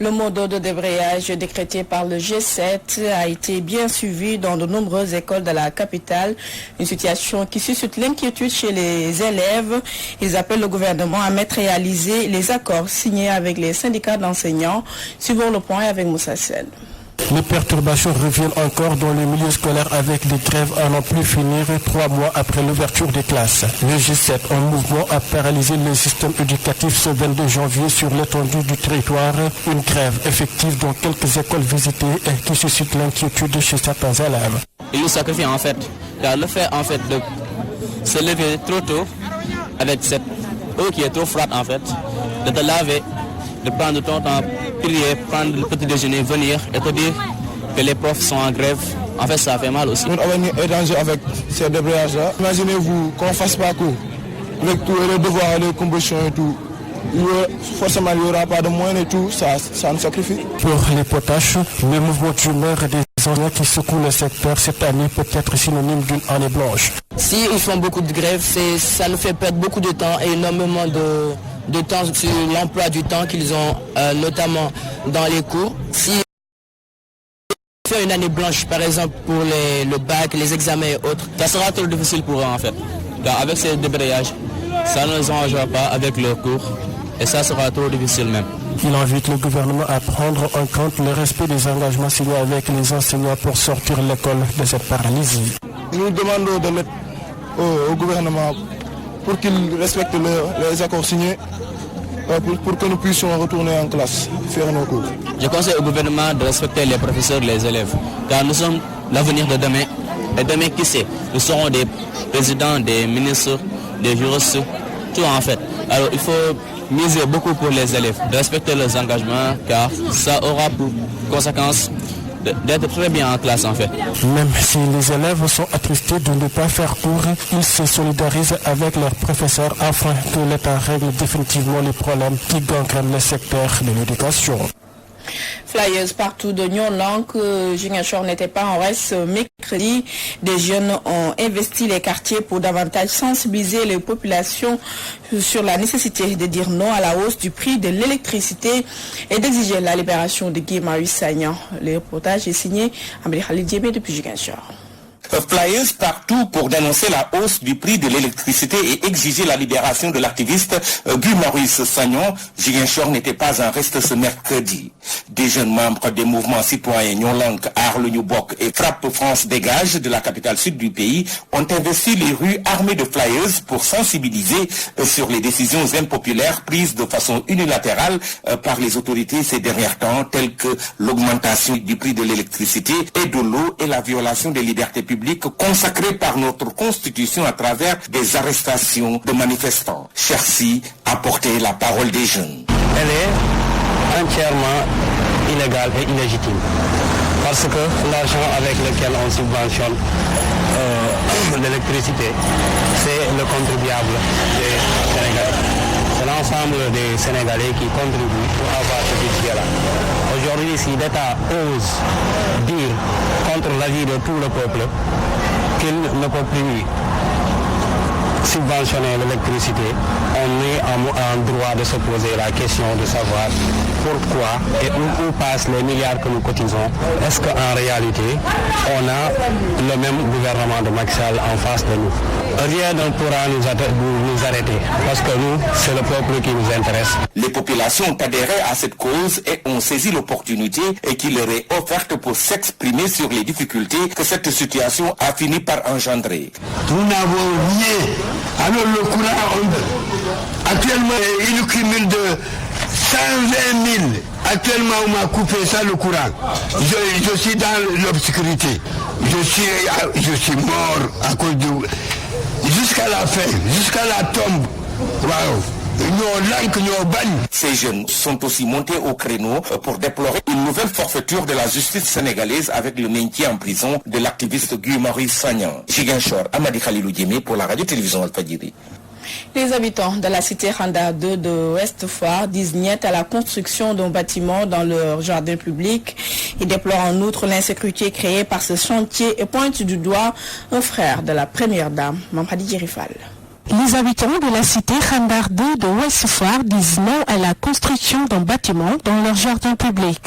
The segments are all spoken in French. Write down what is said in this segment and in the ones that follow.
Le mot d'ordre de débrayage décrété par le G7 a été bien suivi dans de nombreuses écoles de la capitale. Une situation qui suscite l'inquiétude chez les élèves. Ils appellent le gouvernement à mettre réaliser les accords signés avec les syndicats d'enseignants. Suivons le point avec Moussa Sel. Les perturbations reviennent encore dans le milieu scolaire avec des grèves à n'en plus finir 3 mois après l'ouverture des classes. Le G7 en mouvement a paralysé le système éducatif ce 22 janvier sur l'étendue du territoire. Une grève effective dans quelques écoles visitées et qui suscite l'inquiétude chez certains élèves. Ils nous sacrifient en fait, car le fait en fait de se lever trop tôt avec cette eau qui est trop froide en fait, de te laver, de prendre ton temps, prier, prendre le petit déjeuner, venir et te dire que les profs sont en grève. En fait, ça fait mal aussi. On est étranger avec ces débrayages-là. Imaginez-vous qu'on ne fasse pas cours, avec tous les devoirs, les compositions et tout. Forcément, il n'y aura pas de moyens et tout, ça nous sacrifie. Pour les potaches, le mouvement d'humeur des enseignants qui secouent le secteur cette année peut être synonyme d'une année blanche. Si ils font beaucoup de grèves, ça nous fait perdre beaucoup de temps et énormément de temps sur l'emploi du temps qu'ils ont, notamment dans les cours. Si on fait une année blanche, par exemple, pour le bac, les examens et autres, ça sera trop difficile pour eux en fait. Car avec ces débrayages, ça ne les engagera pas avec leurs cours et ça sera trop difficile même. Il invite le gouvernement à prendre en compte le respect des engagements signés avec les enseignants pour sortir l'école de cette paralysie. Nous demandons de l'aide au gouvernement pour qu'il respecte les accords signés pour que nous puissions retourner en classe, faire nos cours. Je conseille au gouvernement de respecter les professeurs et les élèves, car nous sommes l'avenir de demain. Et demain, qui sait, nous serons des présidents, des ministres, des juristes, tout en fait. Alors il faut miser beaucoup pour les élèves, de respecter leurs engagements, car ça aura pour conséquence d'être très bien en classe en fait. Même si les élèves sont attristés de ne pas faire cours, ils se solidarisent avec leurs professeurs afin que l'État règle définitivement les problèmes qui gangrènent le secteur de l'éducation. Flyers partout de Nyon-Lank, Ziguinchor n'était pas en reste mercredi. Des jeunes ont investi les quartiers pour davantage sensibiliser les populations sur la nécessité de dire non à la hausse du prix de l'électricité et d'exiger la libération de Guy Marius Sagnan. Le reportage est signé Amélie Khalid Diébé depuis Ziguinchor. Flyers partout pour dénoncer la hausse du prix de l'électricité et exiger la libération de l'activiste Guy Marius Sagnan. Ziguinchor n'était pas en reste ce mercredi. Des jeunes membres des mouvements citoyens Nyon-Lank, Arle Nyoubok et Frappe France Dégage de la capitale sud du pays ont investi les rues armées de flyers pour sensibiliser sur les décisions impopulaires prises de façon unilatérale par les autorités ces derniers temps, telles que l'augmentation du prix de l'électricité et de l'eau et la violation des libertés publiques consacrée par notre constitution à travers des arrestations de manifestants. Chersi a porté la parole des jeunes. Elle est entièrement illégale et illégitime parce que l'argent avec lequel on subventionne l'électricité, c'est le contribuable des Sénégalais. C'est l'ensemble des Sénégalais qui contribuent pour avoir ce budget-là. Aujourd'hui, si l'État ose dire contre l'avis de tout le peuple qu'il ne peut plus subventionner l'électricité, on est en droit de se poser la question de savoir pourquoi et où passent les milliards que nous cotisons. Est-ce qu'en réalité, on a le même gouvernement de Macky Sall en face de nous? Rien ne pourra nous arrêter, parce que nous, c'est le peuple qui nous intéresse. Les populations ont adhéré à cette cause et ont saisi l'opportunité qui leur est offerte pour s'exprimer sur les difficultés que cette situation a fini par engendrer. Nous n'avons rien. Alors le courant, actuellement, il cumule de 120 000. Actuellement, on m'a coupé ça, le courant. Je suis dans l'obscurité. Je suis mort à cause de... Jusqu'à la fin, jusqu'à la tombe. Waouh. Ces jeunes sont aussi montés au créneau pour déplorer une nouvelle forfaiture de la justice sénégalaise avec le maintien en prison de l'activiste Guy Marius Sagnan. Ziguinchor, Amadi Khalilou Diémé pour la radio-télévision Alfadjiri. Les habitants de la cité Randa 2 de Ouest-Foire disent niet à la construction d'un bâtiment dans leur jardin public. Ils déplorent en outre l'insécurité créée par ce chantier et pointent du doigt un frère de la première dame, Mamadi Djerifal. Les habitants de la cité Khandar 2 de Ouest Foire disent non à la construction d'un bâtiment dans leur jardin public.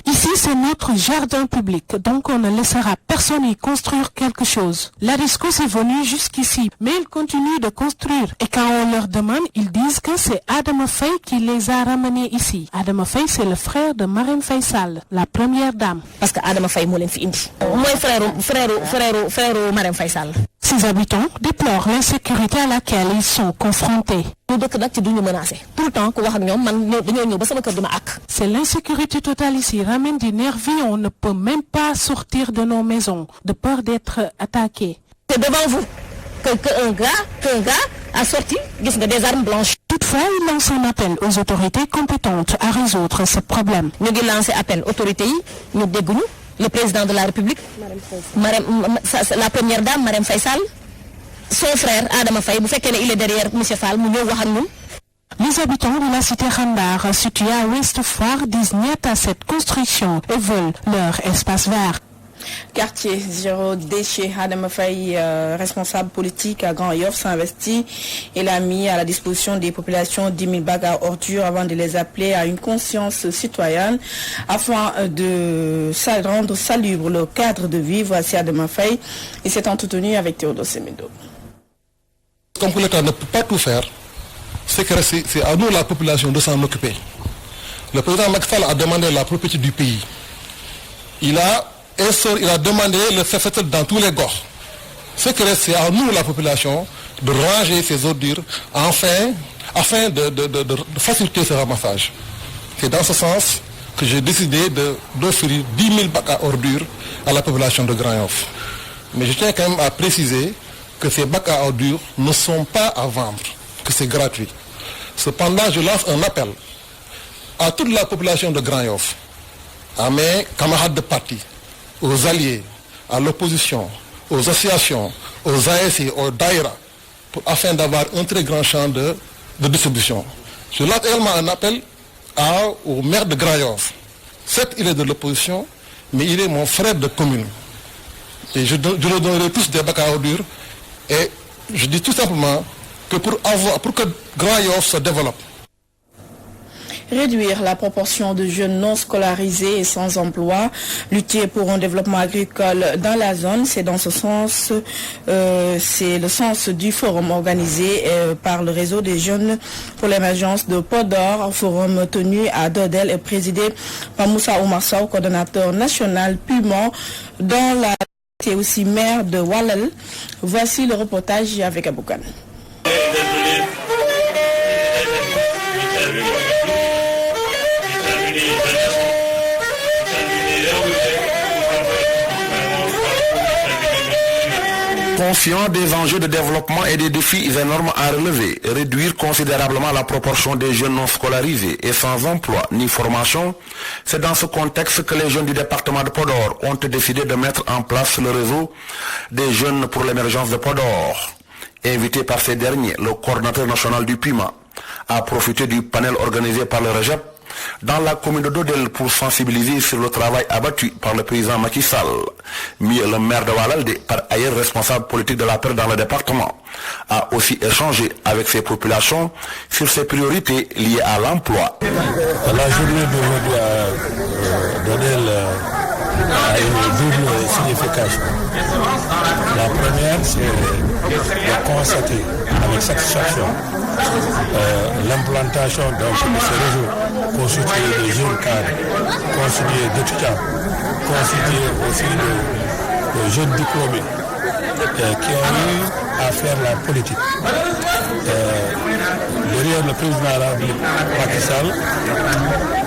Ici, c'est notre jardin public, donc on ne laissera personne y construire quelque chose. La discours est venue jusqu'ici, mais ils continuent de construire. Et quand on leur demande, ils disent que c'est Adama Faye qui les a ramenés ici. Adama Faye, c'est le frère de Marème Faye Sall, la première dame. Parce que Adama Faye, moi, frère Marème Faye Sall. Ces habitants déplorent l'insécurité à laquelle ils sont confrontés. C'est l'insécurité totale ici, ramène des nervis, on ne peut même pas sortir de nos maisons, de peur d'être attaqués. C'est devant vous qu'un gars a sorti des armes blanches. Toutefois, il lance un appel aux autorités compétentes à résoudre ce problème. Nous lançons appel aux autorités, nous dégoûtons. Le président de la République, la première dame, Marème Faye Sall, son frère, Adama Faye, il est derrière M. Fall, les habitants de la cité Khandar, située à Ouest Foire, disent niet à cette construction et veulent leur espace vert. Quartier zéro déchet, Adama Faye, responsable politique à Grand Yoff, s'investit et l'a mis à la disposition des populations 10 000 bacs à ordures avant de les appeler à une conscience citoyenne afin de rendre salubre le cadre de vie. Voici Adama Faye et s'est entretenu avec Théodore Semedo. Comme l'État ne peut pas tout faire, c'est à nous la population de s'en occuper. Le président Macky Sall a demandé la propriété du pays. Il a demandé le fait dans tous les gorges. Ce qui reste, c'est à nous, la population, de ranger ces ordures afin de faciliter ce ramassage. C'est dans ce sens que j'ai décidé d'offrir 10 000 bacs à ordures à la population de Grand Yoff. Mais je tiens quand même à préciser que ces bacs à ordures ne sont pas à vendre, que c'est gratuit. Cependant, je lance un appel à toute la population de Grand Yoff, à mes camarades de parti, aux alliés, à l'opposition, aux associations, aux ASC, aux Daïra, afin d'avoir un très grand champ de distribution. Je lance également un appel au maire de Grand Yoff. Certes, il est de l'opposition, mais il est mon frère de commune. Et je leur donnerai tous des bacs à ordures. Et je dis tout simplement que pour que Grand Yoff se développe, réduire la proportion de jeunes non scolarisés et sans emploi, lutter pour un développement agricole dans la zone, c'est dans ce sens, c'est le sens du forum organisé par le réseau des jeunes pour l'émergence de Podor, un forum tenu à Dodel et présidé par Moussa Oumarsaou, coordonnateur national Puma, dans la qui est aussi maire de Walal. Voici le reportage avec Aboukan. Conscient des enjeux de développement et des défis énormes à relever, réduire considérablement la proportion des jeunes non scolarisés et sans emploi ni formation, c'est dans ce contexte que les jeunes du département de Podor ont décidé de mettre en place le réseau des jeunes pour l'émergence de Podor. Invité par ces derniers, le coordinateur national du PUMA a profité du panel organisé par le REGEP dans la commune de Dodel pour sensibiliser sur le travail abattu par le président Macky Sall. Le maire de Walalde, par ailleurs responsable politique de la paix dans le département, a aussi échangé avec ses populations sur ses priorités liées à l'emploi. La journée d'aujourd'hui à Dodel a une double signification. La première, c'est de constater avec satisfaction l'implantation de ce réseau constitué de jeunes cadres, constitué d'étudiants, constitué aussi de jeunes diplômés qui ont eu à faire la politique. Derrière le président de la République, Macky Sall,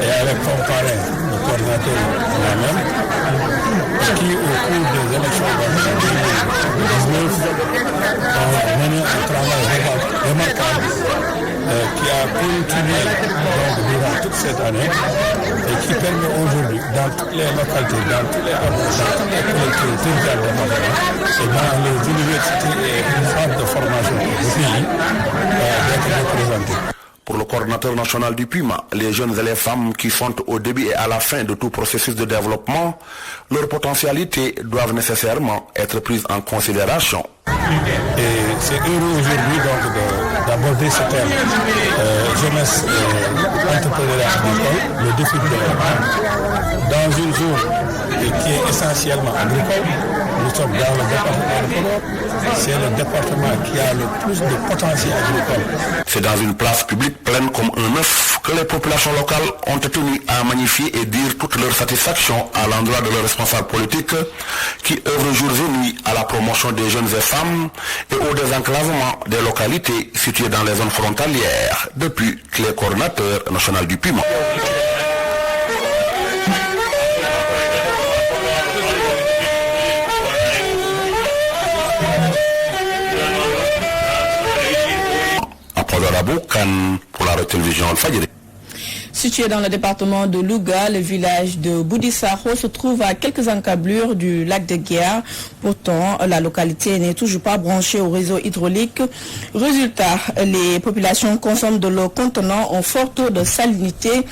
et avec son parrain, le coordinateur moi-même, qui au cours des élections de 2019 ont mené un travail remarquable qui a continué durant toute cette année et qui permet aujourd'hui, dans toutes les localités, dans tous les hameaux, dans toutes les collectivités territoriales et dans les universités et les centres de formation du pays, d'être représentés. Pour le coordinateur national du PUMA, les jeunes et les femmes qui sont au début et à la fin de tout processus de développement, leurs potentialités doivent nécessairement être prises en considération. Et c'est heureux aujourd'hui donc d'aborder ce thème jeunesse entrepreneuriat agricole, le défi de développement dans une zone qui est essentiellement agricole. Nous sommes dans le département de Podor. C'est le département qui a le plus de potentiel agricole. C'est dans une place publique pleine comme un œuf que les populations locales ont tenu à magnifier et dire toute leur satisfaction à l'endroit de leurs responsables politiques qui œuvrent jour et nuit à la promotion des jeunes et femmes et au désenclavement des localités situées dans les zones frontalières depuis que les coordinateurs nationaux du PUMA. Pour la télévision Al-Fadjri. Situé dans le département de Louga, le village de Boudissaro se trouve à quelques encablures du lac de Guiers. Pourtant, la localité n'est toujours pas branchée au réseau hydraulique. Résultat, les populations consomment de l'eau contenant un fort taux de salinité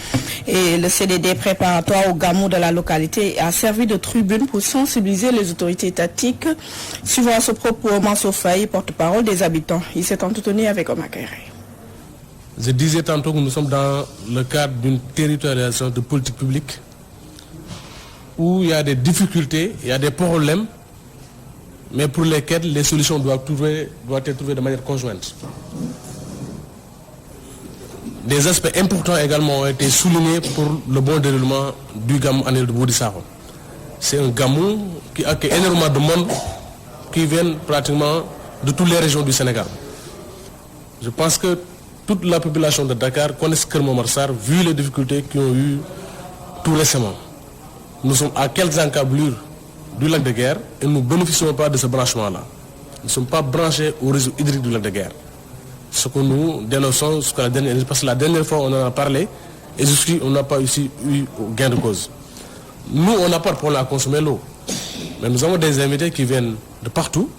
et le CDD préparatoire au gamou de la localité a servi de tribune pour sensibiliser les autorités étatiques. Suivant à ce propos, Mansour Faye, porte-parole des habitants, il s'est entretenu avec Omar Kairé. Je disais tantôt que nous sommes dans le cadre d'une territorialisation de politique publique où il y a des difficultés, il y a des problèmes, mais pour lesquels les solutions doivent être trouvées de manière conjointe. Des aspects importants également ont été soulignés pour le bon déroulement du gamou annuel de Boudissaro. C'est un gamou qui accueille énormément de monde qui viennent pratiquement de toutes les régions du Sénégal. Je pense que toute la population de Dakar connaît Keur Momar Sarr vu les difficultés qu'ils ont eues tout récemment. Nous sommes à quelques encablures du lac de Guiers et nous ne bénéficions pas de ce branchement-là. Nous ne sommes pas branchés au réseau hydrique du lac de Guiers. Ce que nous dénonçons, parce que la dernière fois on en a parlé et jusqu'ici on n'a pas eu gain de cause. Nous on n'a pas de problème à consommer l'eau. Mais nous avons des invités qui viennent de partout,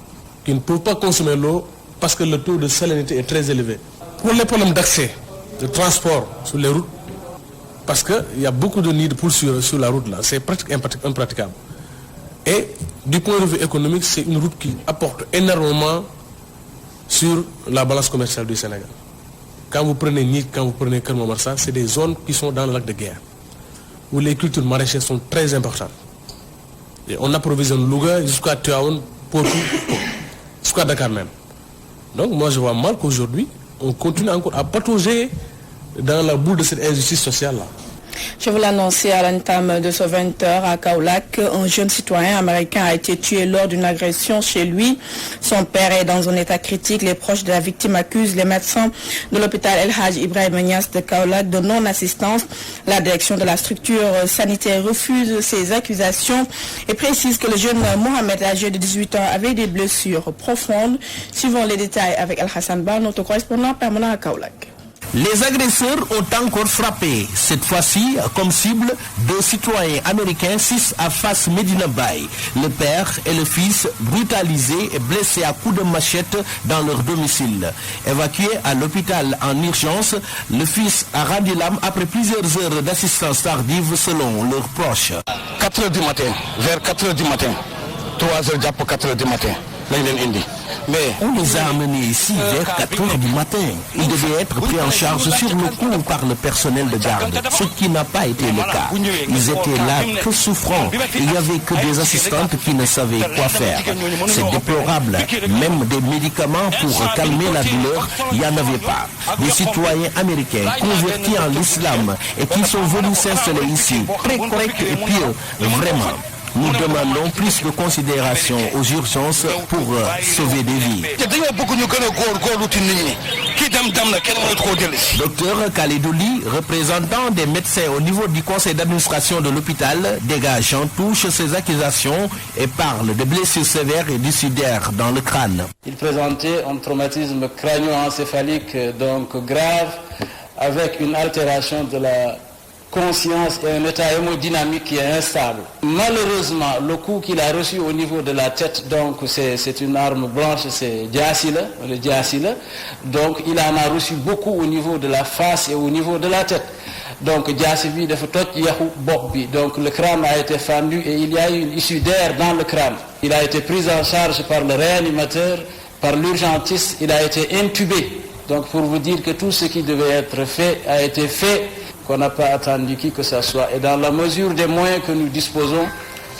qui ne peuvent pas consommer l'eau parce que le taux de salinité est très élevé. Pour les problèmes d'accès, de transport sur les routes, parce qu'il y a beaucoup de nids de poules sur la route là, c'est pratiquement impraticable. Et du point de vue économique, c'est une route qui apporte énormément sur la balance commerciale du Sénégal. Quand vous prenez Nid, quand vous prenez Keur Momar Sarr, c'est des zones qui sont dans le lac de Guiers, où les cultures maraîchères sont très importantes. Et on approvisionne Louga jusqu'à Tivaouane, jusqu'à Dakar même. Donc moi je vois mal qu'aujourd'hui, on continue encore à patauger dans la boule de cette injustice sociale-là. Je vous l'annonçais à l'entame de ce 20h à Kaolack, un jeune citoyen américain a été tué lors d'une agression chez lui. Son père est dans un état critique. Les proches de la victime accusent les médecins de l'hôpital El Hadj Ibrahima Niass de Kaolack de non-assistance. La direction de la structure sanitaire refuse ces accusations et précise que le jeune Mohamed, âgé de 18 ans, avait des blessures profondes. Suivons les détails avec Al-Hassan Ba, notre correspondant permanent à Kaolack. Les agresseurs ont encore frappé, cette fois-ci comme cible, deux citoyens américains, 6 à Fass Medina Bay. Le père et le fils brutalisés et blessés à coups de machette dans leur domicile. Évacué à l'hôpital en urgence, le fils a rendu l'âme après plusieurs heures d'assistance tardive selon leurs proches. 4 h du matin, vers 4 h du matin, 3 h pour 4 h du matin. On les a amenés ici vers 4 h du matin. Ils devaient être pris en charge sur le coup par le personnel de garde, ce qui n'a pas été le cas. Ils étaient là que souffrants. Il n'y avait que des assistantes qui ne savaient quoi faire. C'est déplorable. Même des médicaments pour calmer la douleur, il n'y en avait pas. Des citoyens américains convertis en l'islam et qui sont venus s'installer ici, très corrects et pieux, vraiment. Nous demandons plus de considération aux urgences pour sauver des vies. Docteur Kaledouli, représentant des médecins au niveau du conseil d'administration de l'hôpital, dégage en touche ces accusations et parle de blessures sévères et du sudaire dans le crâne. Il présentait un traumatisme crânio-encéphalique donc grave avec une altération de la conscience et un état hémodynamique qui est instable. Malheureusement, le coup qu'il a reçu au niveau de la tête, donc c'est une arme blanche, c'est le diacile. Donc il en a reçu beaucoup au niveau de la face et au niveau de la tête. Donc donc le crâne a été fendu et il y a eu une issue d'air dans le crâne. Il a été pris en charge par le réanimateur, par l'urgentiste, il a été intubé. Donc pour vous dire que tout ce qui devait être fait a été fait, qu'on n'a pas attendu qui que ce soit. Et dans la mesure des moyens que nous disposons,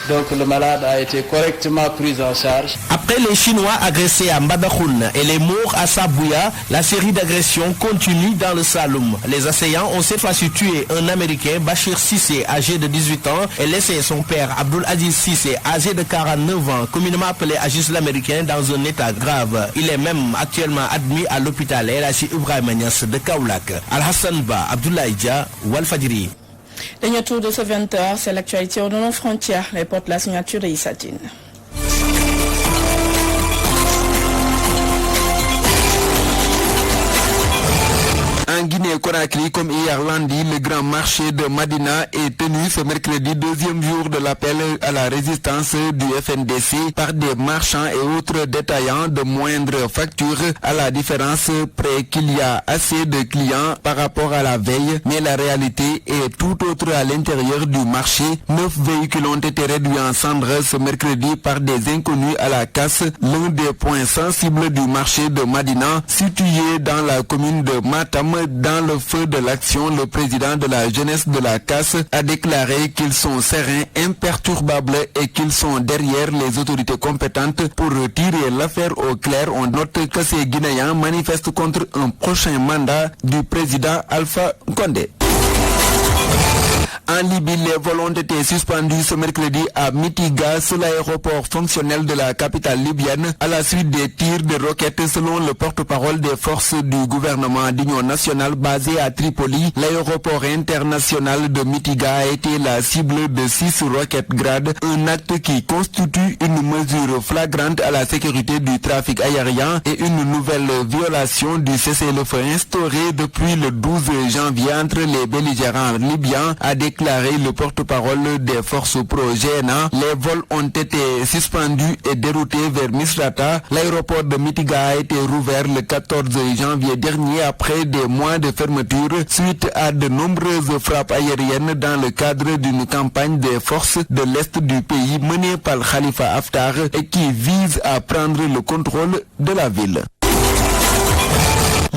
donc le malade a été correctement pris en charge. Après les Chinois agressés à Mbadakhoune et les morts à Sabouya, la série d'agressions continue dans le Saloum. Les assaillants ont cette fois-ci tué un Américain, Bachir Sissé, âgé de 18 ans, et laissé son père, Abdul Aziz Sissé, âgé de 49 ans, communément appelé Agis l'Américain, dans un état grave. Il est même actuellement admis à l'hôpital El Hadji Ibrahima Niass de Kaolack. Al-Hassan Ba, Abdoulaye Dia, Walfadjri. Dernier tour de ce 20h, c'est l'actualité au nos frontières. Les porte la signature de Issatine. En Guinée-Conakry, comme hier lundi, le grand marché de Madina est tenu ce mercredi, deuxième jour de l'appel à la résistance du FNDC par des marchands et autres détaillants de moindre facture, à la différence près qu'il y a assez de clients par rapport à la veille, mais la réalité est tout autre à l'intérieur du marché. 9 véhicules ont été réduits en cendres ce mercredi par des inconnus à la casse, l'un des points sensibles du marché de Madina, situé dans la commune de Matam. Dans le feu de l'action, le président de la jeunesse de la casse a déclaré qu'ils sont sereins, imperturbables et qu'ils sont derrière les autorités compétentes pour tirer l'affaire au clair. On note que ces Guinéens manifestent contre un prochain mandat du président Alpha Condé. En Libye, les vols ont été suspendus ce mercredi à Mitiga, sur l'aéroport fonctionnel de la capitale libyenne, à la suite des tirs de roquettes selon le porte-parole des forces du gouvernement d'union nationale basé à Tripoli. L'aéroport international de Mitiga a été la cible de 6 roquettes Grad, un acte qui constitue une mesure flagrante à la sécurité du trafic aérien et une nouvelle violation du cessez-le-feu instauré depuis le 12 janvier entre les belligérants libyens, a déclaré le porte-parole des forces pro-GNA. Les vols ont été suspendus et déroutés vers Misrata. L'aéroport de Mitiga a été rouvert le 14 janvier dernier après des mois de fermeture suite à de nombreuses frappes aériennes dans le cadre d'une campagne des forces de l'Est du pays menée par Khalifa Haftar et qui vise à prendre le contrôle de la ville.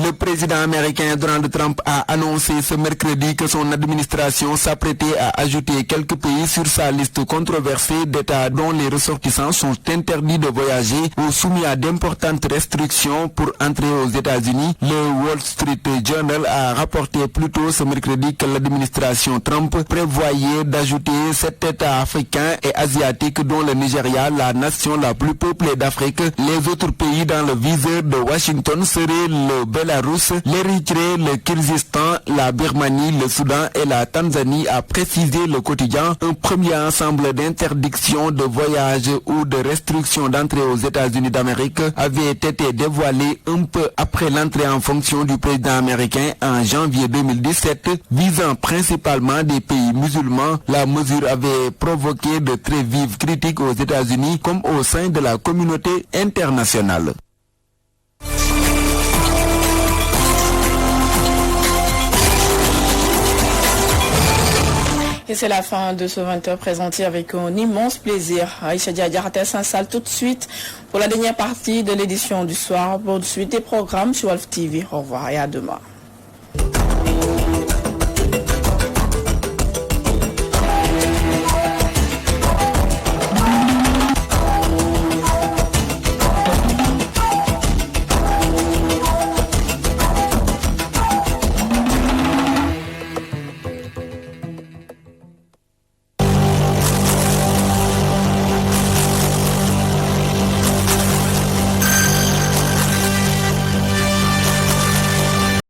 Le président américain Donald Trump a annoncé ce mercredi que son administration s'apprêtait à ajouter quelques pays sur sa liste controversée d'États dont les ressortissants sont interdits de voyager ou soumis à d'importantes restrictions pour entrer aux États-Unis. Le Wall Street Journal a rapporté plus tôt ce mercredi que l'administration Trump prévoyait d'ajouter 7 États africains et asiatiques dont le Nigeria, la nation la plus peuplée d'Afrique. Les autres pays dans le viseur de Washington seraient le Belarus, l'Érythrée, le Kyrgyzstan, la Birmanie, le Soudan et la Tanzanie, a précisé le quotidien. Un premier ensemble d'interdictions de voyage ou de restrictions d'entrée aux États-Unis d'Amérique avait été dévoilé un peu après l'entrée en fonction du président américain en janvier 2017, visant principalement des pays musulmans. La mesure avait provoqué de très vives critiques aux États-Unis comme au sein de la communauté internationale. Et c'est la fin de ce 20h présenté avec un immense plaisir. Aïcha Diarate s'installe tout de suite pour la dernière partie de l'édition du soir. Pour de suite des programmes sur Wolf TV. Au revoir et à demain.